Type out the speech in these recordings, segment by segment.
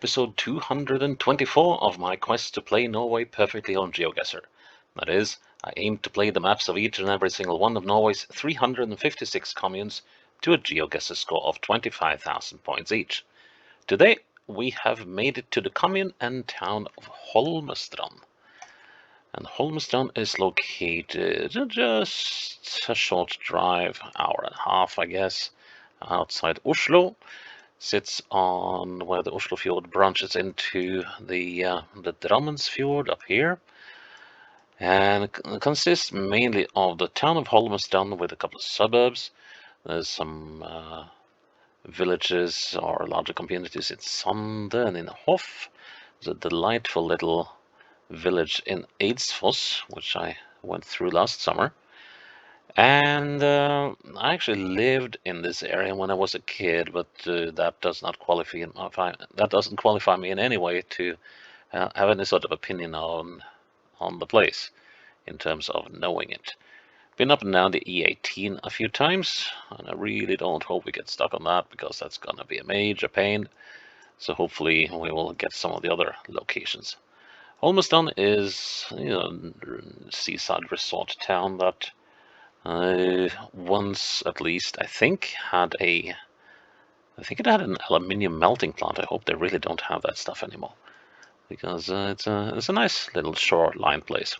episode 224 of my quest to play Norway perfectly on Geoguessr. That is, I aim to play the maps of each and every single one of Norway's 356 communes to a Geoguessr score of 25,000 points each. Today, we have made it to the commune and town of Holmestrand. And Holmestrand is located just a short drive, hour and a half, I guess, outside Oslo. Sits on where the Oslo Fjord branches into the Drammensfjord up here, and consists mainly of the town of Holmestrand with a couple of suburbs. There's some villages or larger communities in Sande and in Hoff. There's a delightful little village in Eidsfoss, which I went through last summer. And I actually lived in this area when I was a kid, but that doesn't qualify me in any way to have any sort of opinion on the place in terms of knowing it. Been up and down the E18 a few times, and I really don't hope we get stuck on that because that's gonna be a major pain. So hopefully we will get some of the other locations. Holmestrand is seaside resort town that once at least, I think it had an aluminium melting plant. I hope they really don't have that stuff anymore, because it's a nice little shoreline place.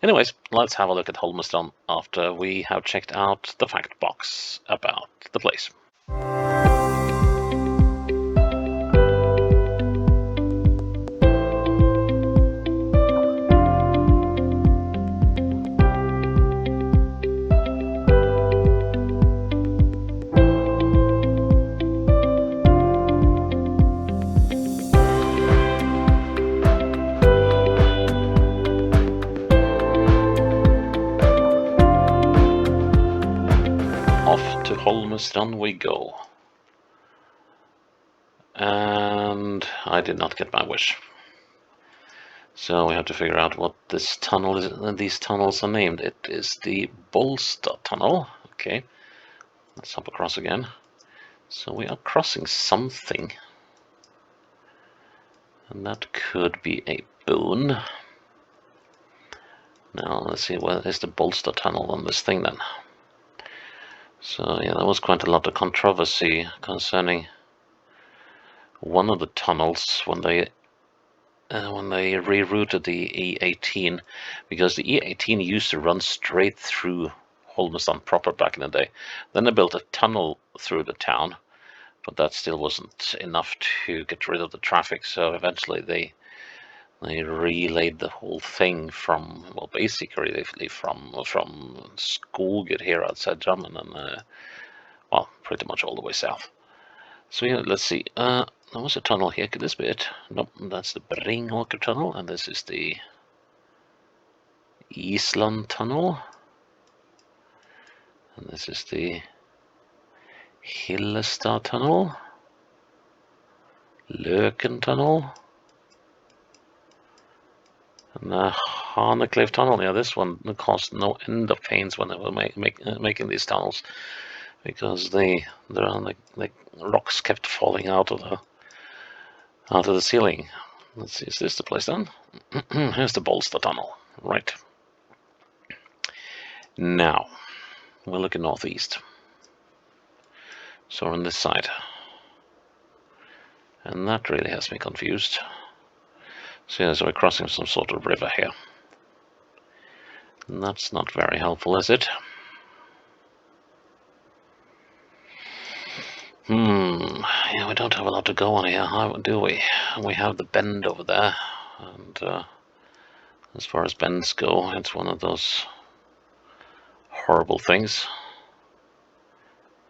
Anyways, let's have a look at Holmestrand after we have checked out the fact box about the place. To Holmestrand we go, and I did not get my wish, so we have to figure out what this tunnel is. These tunnels are named. It is the Bolstad tunnel. Okay, let's hop across again. So we are crossing something, and that could be a boon. Now let's see, where is the Bolstad tunnel on this thing then? So yeah, there was quite a lot of controversy concerning one of the tunnels when they rerouted the E18, because the E18 used to run straight through Holmestrand proper back in the day. Then they built a tunnel through the town, but that still wasn't enough to get rid of the traffic. So eventually they relayed the whole thing from, well, basically from Skoger here outside Drammen, and well, pretty much all the way south. So yeah, let's see. There was a tunnel here. Could this be it? Nope, that's the Bringåker tunnel, and this is the Island tunnel, and this is the Hillestad tunnel, Løken tunnel, and the Haneklev tunnel. Yeah, this one caused no end of pains when they were making these tunnels, because the rocks kept falling out of the ceiling. Let's see, is this the place then? Here's the Bolstad tunnel. Right. Now we're looking northeast. So we're on this side, and that really has me confused. So yeah, so we're crossing some sort of river here. And that's not very helpful, is it? Yeah, we don't have a lot to go on here, do we? We have the bend over there, and as far as bends go, it's one of those horrible things.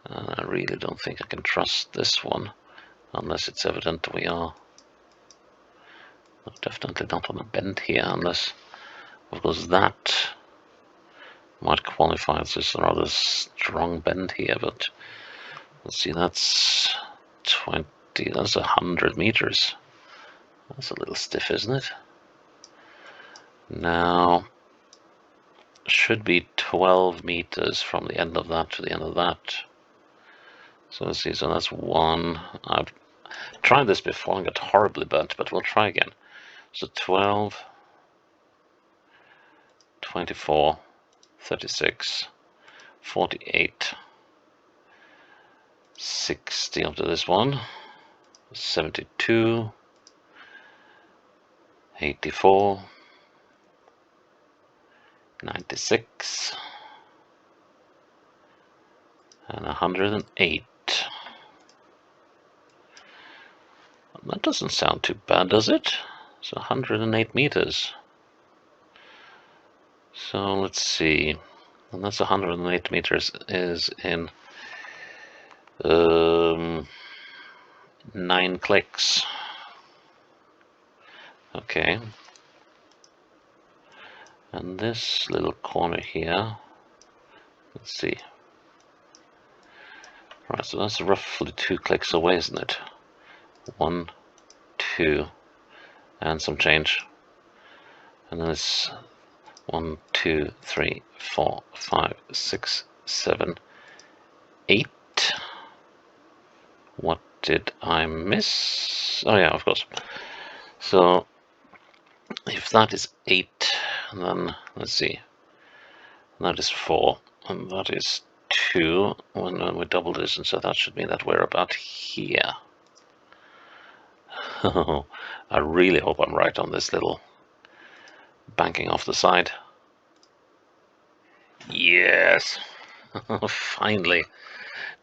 I really don't think I can trust this one, unless it's evident we are definitely not on a bend here, unless, of course, that might qualify as a rather strong bend here, but let's see, that's 100 meters. That's a little stiff, isn't it? Now, should be 12 meters from the end of that to the end of that. So let's see, so that's one. tried this before and got horribly burnt, but we'll try again. So 12, 24, 36, 48, 60 after this one, 72, 84, 96, and 108. That doesn't sound too bad, does it? So 108 meters. So let's see. And that's 108 meters is in 9 clicks. Okay. And this little corner here, let's see. Right, so that's roughly 2 clicks away, isn't it? 1, 2, and some change. And then it's 1, 2, 3, 4, 5, 6, 7, 8. What did I miss? Oh yeah, of course. So if that is 8, then let's see. That is 4, and that is 2 when we double this, and so that should mean that we're about here. I really hope I'm right on this little banking off the side. Yes! Finally.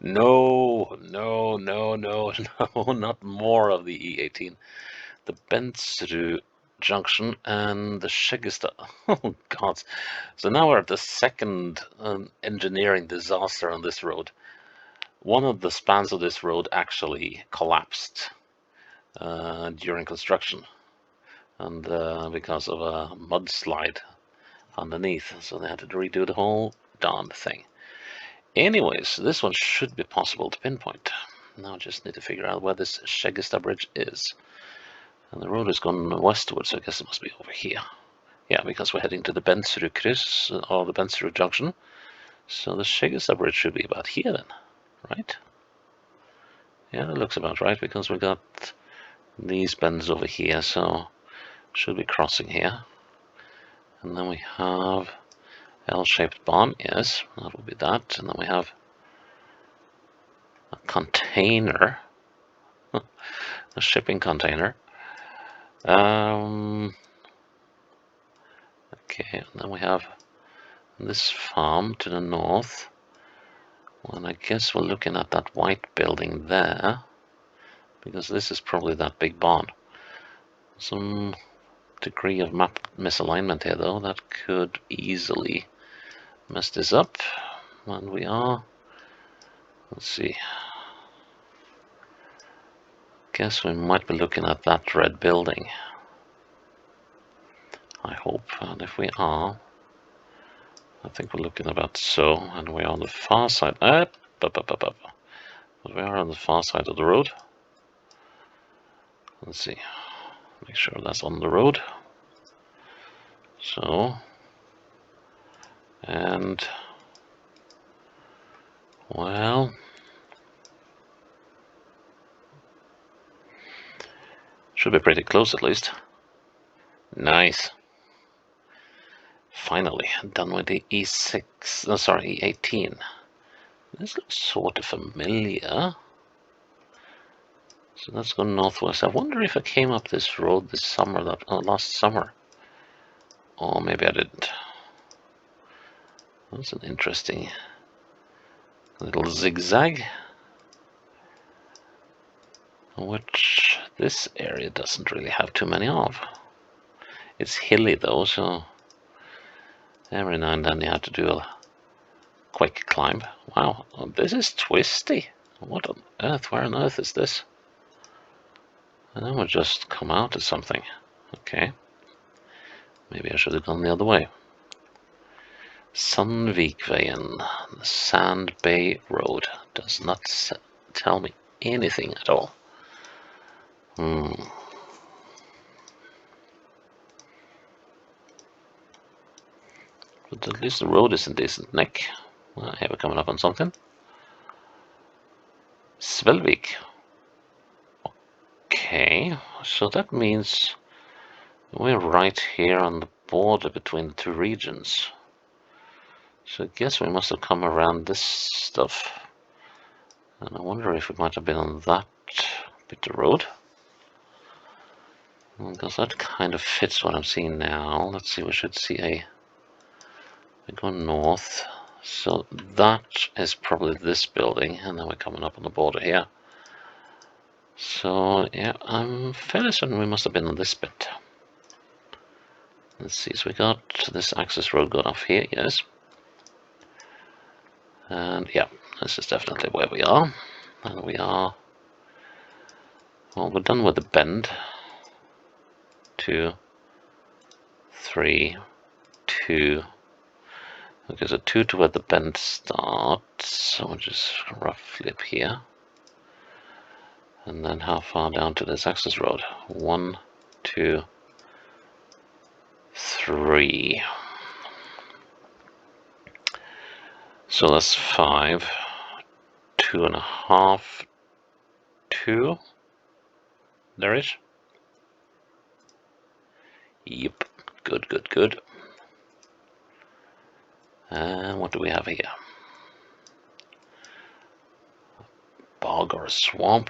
No, no, no, no, no, not more of the E18. The Bensrud junction and the Geoguessr. Oh, God. So now we're at the second engineering disaster on this road. One of the spans of this road actually collapsed during construction, and because of a mudslide underneath, so they had to redo the whole darn thing. Anyways, this one should be possible to pinpoint. Now I just need to figure out where this Geoguessr bridge is. And the road is gone westward, so I guess it must be over here. Yeah, because we're heading to the Bensrud Kryss, or the Bensrud Junction. So the Geoguessr bridge should be about here then, right? Yeah, that looks about right, because we got these bends over here, so should be crossing here. And then we have L-shaped barn, yes, that will be that. And then we have a container, a shipping container. Okay, and then we have this farm to the north. Well, I guess we're looking at that white building there, because this is probably that big barn. Some degree of map misalignment here, though. That could easily mess this up. And we are, let's see, guess we might be looking at that red building. I hope, and if we are, I think we're looking about so, and we're on the far side. But we are on the far side of the road. Let's see, make sure that's on the road. So, and well, should be pretty close at least. Nice. Finally, done with the E6, no, sorry, E18. This looks sort of familiar. So let's go northwest. I wonder if I came up this road this summer, last summer. Or maybe I didn't. That's an interesting little zigzag, which this area doesn't really have too many of. It's hilly though, so every now and then you have to do a quick climb. Wow, this is twisty. What on earth? Where on earth is this? And then we'll just come out of something. Okay. Maybe I should have gone the other way. Sandvikveien, the Sand Bay Road, does not tell me anything at all. But at least the road is in decent nick. Well, here we're coming up on something. Svelvik. Okay, so that means we're right here on the border between the two regions. So I guess we must have come around this stuff. And I wonder if it might have been on that bit of road. Because that kind of fits what I'm seeing now. Let's see, we should see we go north. So that is probably this building, and then we're coming up on the border here. So yeah, I'm fairly certain we must have been on this bit. Let's see, so we got this access road got off here, yes. And yeah, this is definitely where we are. And we are, well, we're done with the bend. 2, 3, 2. Okay, so 2 to where the bend starts, which is roughly up here. And then how far down to this access road? 1, 2, 3. So that's 5, 2.5, 2. There is. Yep, good, good, good. And what do we have here? Bog or a swamp.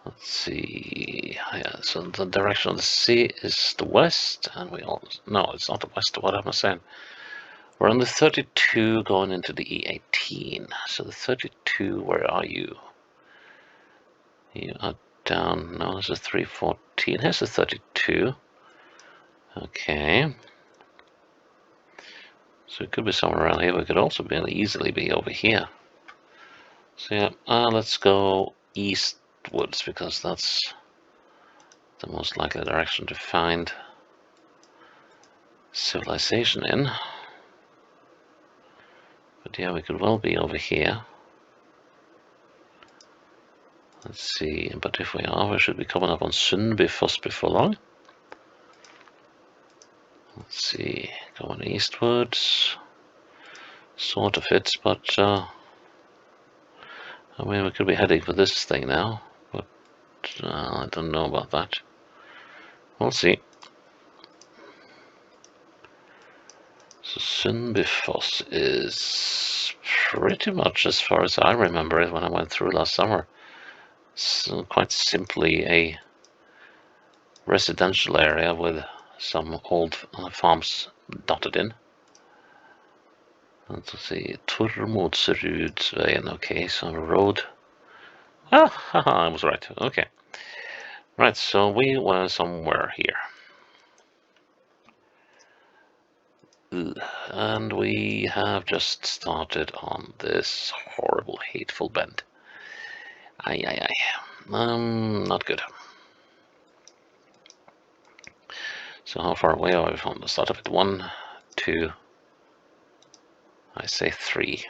Let's see. Yeah, so the direction of the sea is the west, and we all. No, it's not the west. What am I saying? We're on the 32 going into the E18. So the 32, where are you? You are down. No, this is 314. Here's the 32. Okay. So it could be somewhere around here. We could also easily be over here. So yeah, let's go eastwards because that's the most likely direction to find civilization in. But yeah, we could well be over here. Let's see, but if we are, we should be coming up on Sundbyfoss before long. Let's see, going eastwards. Sort of fits, but I mean, we could be heading for this thing now, but I don't know about that. We'll see. So Sundbyfoss is pretty much as far as I remember it when I went through last summer. So quite simply a residential area with some old farms dotted in. Let's see, Tormodsrudsveien. Okay, so a road. Ah, haha, I was right. Okay. Right, so we were somewhere here. And we have just started on this horrible, hateful bend. Aye, aye, aye. Not good. So how far away are we from the start of it? 1, 2, I say 3.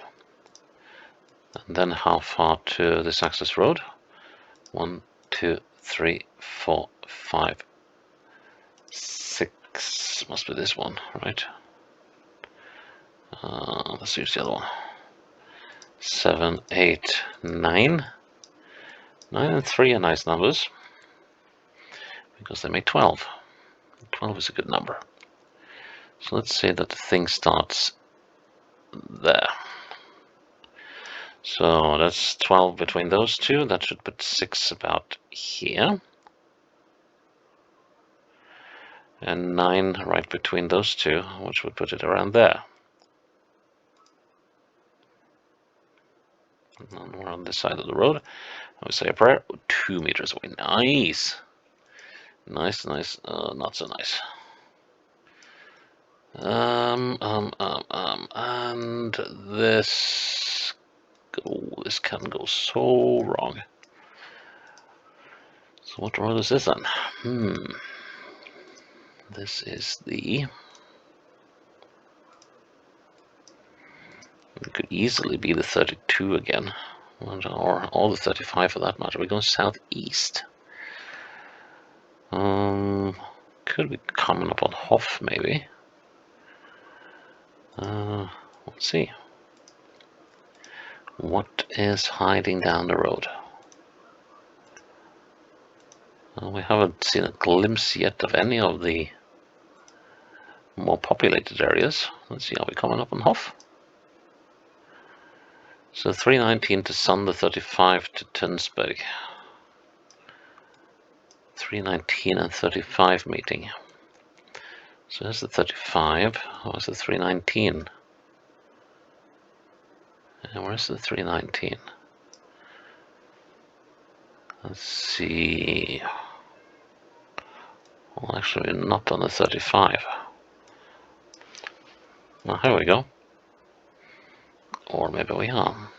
And then how far to this access road? 1, 2, 3, 4, 5, 6. Must be this one, right? Let's use the other one. 7, 8, 9. 9 and 3 are nice numbers because they make 12. 12 is a good number. So let's say that the thing starts there. So that's 12 between those two. That should put 6 about here. And 9 right between those two, which would put it around there. And then we're on this side of the road. I would say a prayer. 2 meters away. Nice. Nice, nice. Not so nice. And this. Oh, this can go so wrong. So what road is this then? This is the. It could easily be the 32 again, or the 35 for that matter. We're going southeast. Could be coming up on Hoff maybe. Let's see. What is hiding down the road? We haven't seen a glimpse yet of any of the more populated areas. Let's see, are we coming up on Hof? So 319 to Sander, 35 to Tønsberg. 319 and 35 meeting. So there's the 35. Where's the 319? And where's the 319? Let's see. Well, actually, not on the 35. Well, here we go. Or maybe we are.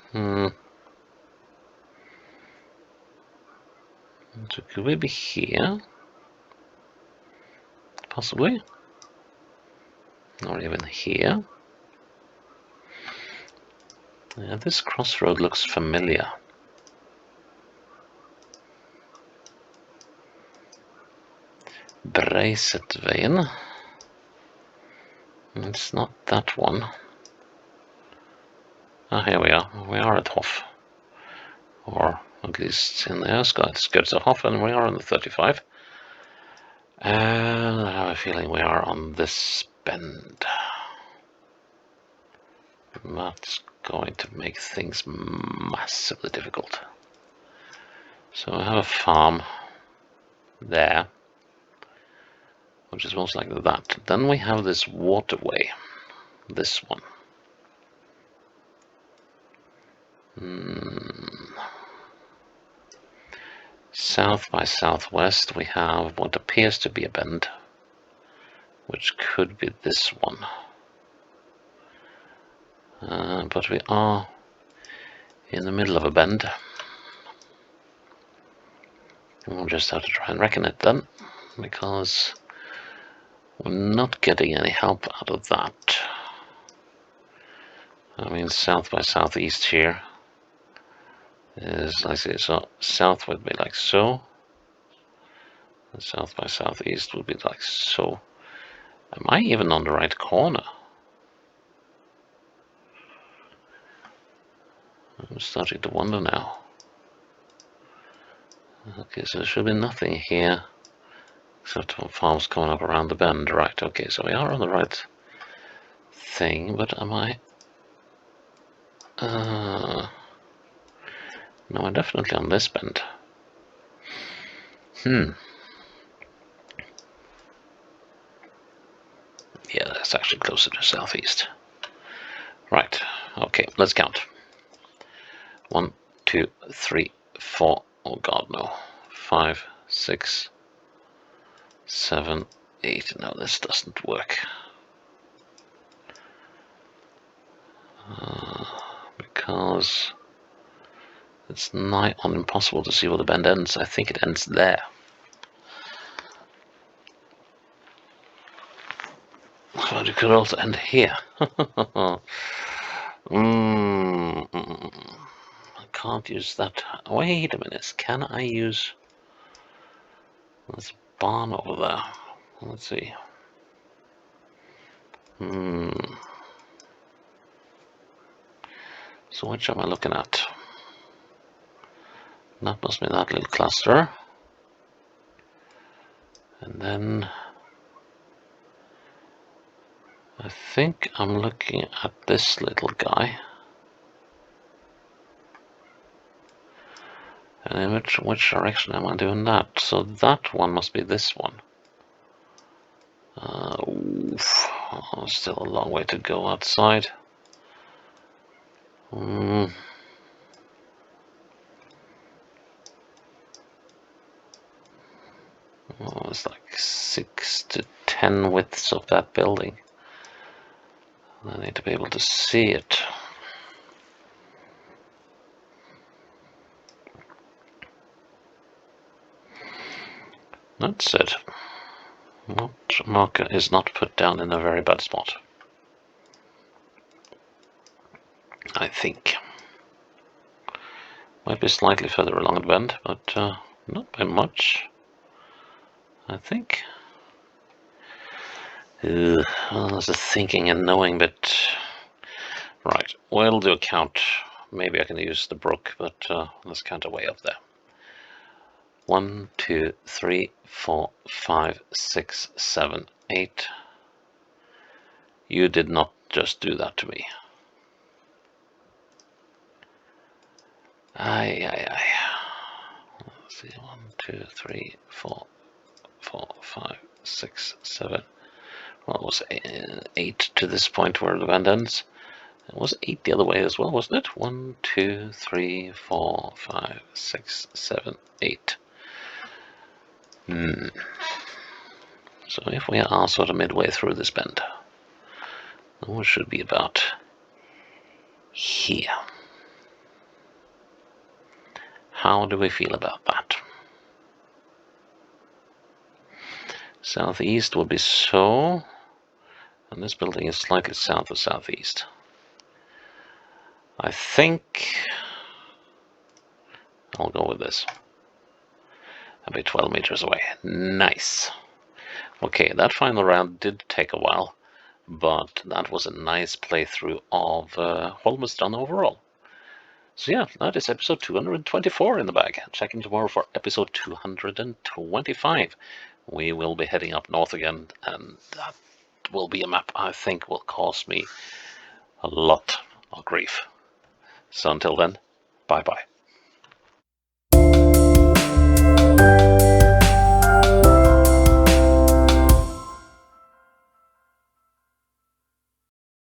So could we be here? Possibly. Or even here. Yeah, this crossroad looks familiar. Breisetveien. It's not that one. Ah, here we are. We are at Hof. Or at least in the outskirts of Hof, and we are on the 35. And I have a feeling we are on this bend. That's going to make things massively difficult. So I have a farm there, which is most likely that. Then we have this waterway, this one. South by southwest we have what appears to be a bend, which could be this one. But we are in the middle of a bend. We'll just have to try and reckon it then, because we're not getting any help out of that. I mean, south by southeast here is, I see, so south would be like so, and south by southeast would be like so. Am I even on the right corner? I'm starting to wonder now. Okay, so there should be nothing here except for farms coming up around the bend. Right, okay, so we are on the right thing, but am I? No, I'm definitely on this bend. Yeah, that's actually closer to southeast. Right, okay, let's count. 1, 2, 3, 4, oh god no, 5, 6, 7, 8. No, this doesn't work. Because it's nigh on impossible to see where the bend ends. I think it ends there. But it could also end here. I can't use that. Wait a minute. Can I use this barn over there? Let's see. So which am I looking at? That must be that little cluster. And then I think I'm looking at this little guy. And in which direction am I doing that? So that one must be this one. Still a long way to go outside. It's like 6 to 10 widths of that building. I need to be able to see it. That's it. Marker is not put down in a very bad spot, I think. Might be slightly further along the bend, but not by much, I think. There's a thinking and knowing bit. Right, we'll do a count. Maybe I can use the brook, but let's count away up there. 1, 2, 3, 4, 5, 6, 7, 8. You did not just do that to me. Aye. Let's see, 1, 2, 3, 4, 5, 6, 7. Well, it was 8 to this point where the band ends. It was 8 the other way as well, wasn't it? 1, 2, 3, 4, 5, 6, 7, 8. So if we are sort of midway through this bend, we should be about here. How do we feel about that? Southeast will be so, and this building is slightly south of southeast. I think I'll go with this. I'll be 12 meters away. Nice. Okay, that final round did take a while, but that was a nice playthrough of Holmestrand overall. So yeah, that is episode 224 in the bag. Check in tomorrow for episode 225. We will be heading up north again, and that will be a map I think will cause me a lot of grief. So until then, bye-bye.